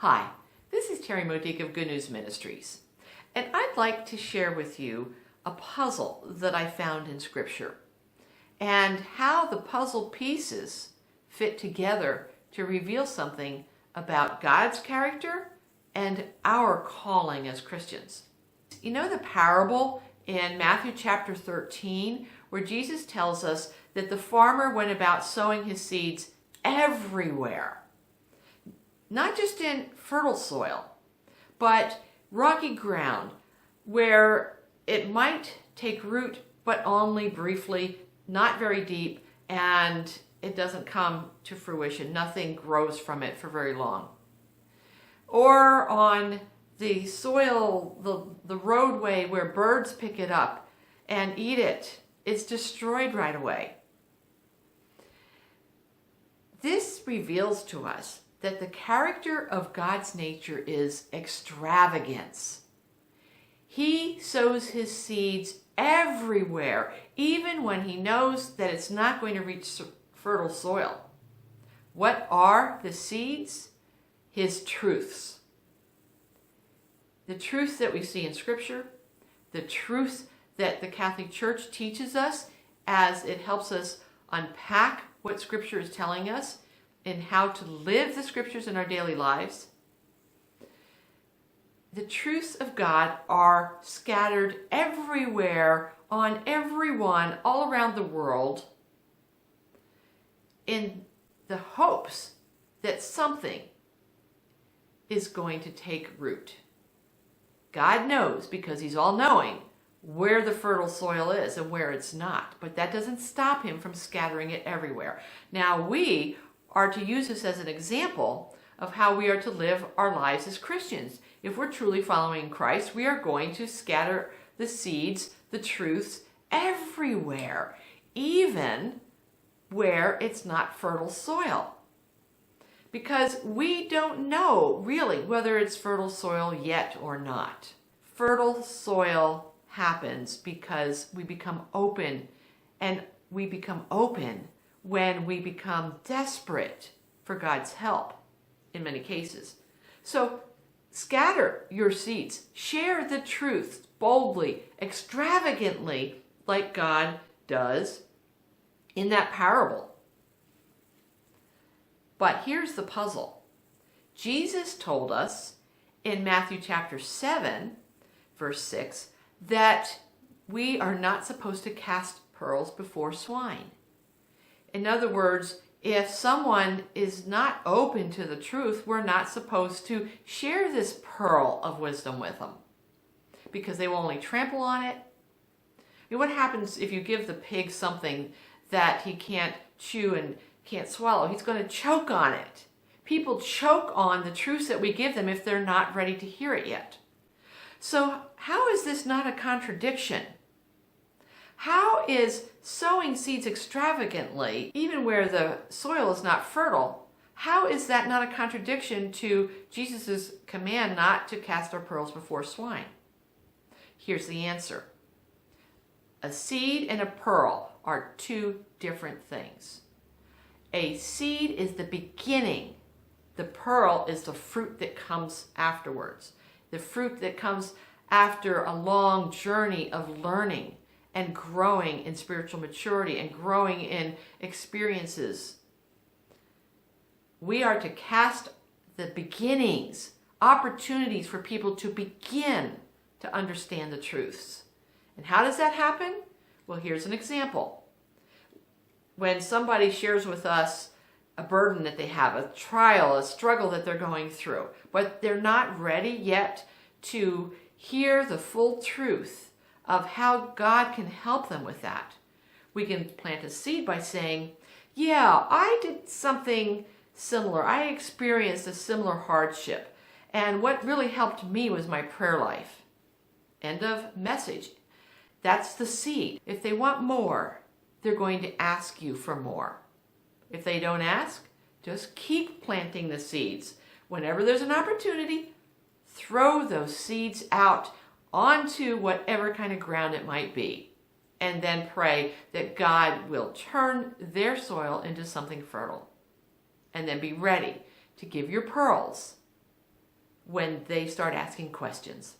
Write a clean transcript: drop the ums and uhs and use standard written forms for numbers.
Hi, this is Terry Modique of Good News Ministries, and I'd like to share with you a puzzle that I found in Scripture and how the puzzle pieces fit together to reveal something about God's character and our calling as Christians. You know the parable in Matthew chapter 13 where Jesus tells us that the farmer went about sowing his seeds everywhere. Not just in fertile soil, but rocky ground where it might take root, but only briefly, not very deep, and it doesn't come to fruition. Nothing grows from it for very long. Or on the soil, the roadway where birds pick it up and eat it, it's destroyed right away. This reveals to us that the character of God's nature is extravagance. He sows his seeds everywhere, even when he knows that it's not going to reach fertile soil. What are the seeds? His truths. The truths that we see in Scripture, the truth that the Catholic Church teaches us as it helps us unpack what Scripture is telling us and how to live the Scriptures in our daily lives. The truths of God are scattered everywhere, on everyone, all around the world, in the hopes that something is going to take root. God knows, because he's all-knowing, where the fertile soil is and where it's not, but that doesn't stop him from scattering it everywhere. Now we are to use this as an example of how we are to live our lives as Christians. If we're truly following Christ, we are going to scatter the seeds, the truths, everywhere, even where it's not fertile soil. Because we don't know really whether it's fertile soil yet or not. Fertile soil happens because we become open, and we become open when we become desperate for God's help in many cases. So scatter your seeds. Share the truth boldly, extravagantly, like God does in that parable. But here's the puzzle. Jesus told us in Matthew chapter 7, verse 6, that we are not supposed to cast pearls before swine. In other words, if someone is not open to the truth, we're not supposed to share this pearl of wisdom with them because they will only trample on it. I mean, what happens if you give the pig something that he can't chew and can't swallow? He's going to choke on it. People choke on the truths that we give them if they're not ready to hear it yet. So how is this not a contradiction? How is sowing seeds extravagantly, even where the soil is not fertile, how is that not a contradiction to Jesus' command not to cast our pearls before swine? Here's the answer. A seed and a pearl are two different things. A seed is the beginning. The pearl is the fruit that comes afterwards. The fruit that comes after a long journey of learning and growing in spiritual maturity and growing in experiences. We are to cast the beginnings, opportunities for people to begin to understand the truths. And how does that happen? Well, here's an example. When somebody shares with us a burden that they have, a trial, a struggle that they're going through, but they're not ready yet to hear the full truth of how God can help them with that. We can plant a seed by saying, yeah, I did something similar. I experienced a similar hardship. And what really helped me was my prayer life. End of message. That's the seed. If they want more, they're going to ask you for more. If they don't ask, just keep planting the seeds. Whenever there's an opportunity, throw those seeds out onto whatever kind of ground it might be, and then pray that God will turn their soil into something fertile. And then be ready to give your pearls when they start asking questions.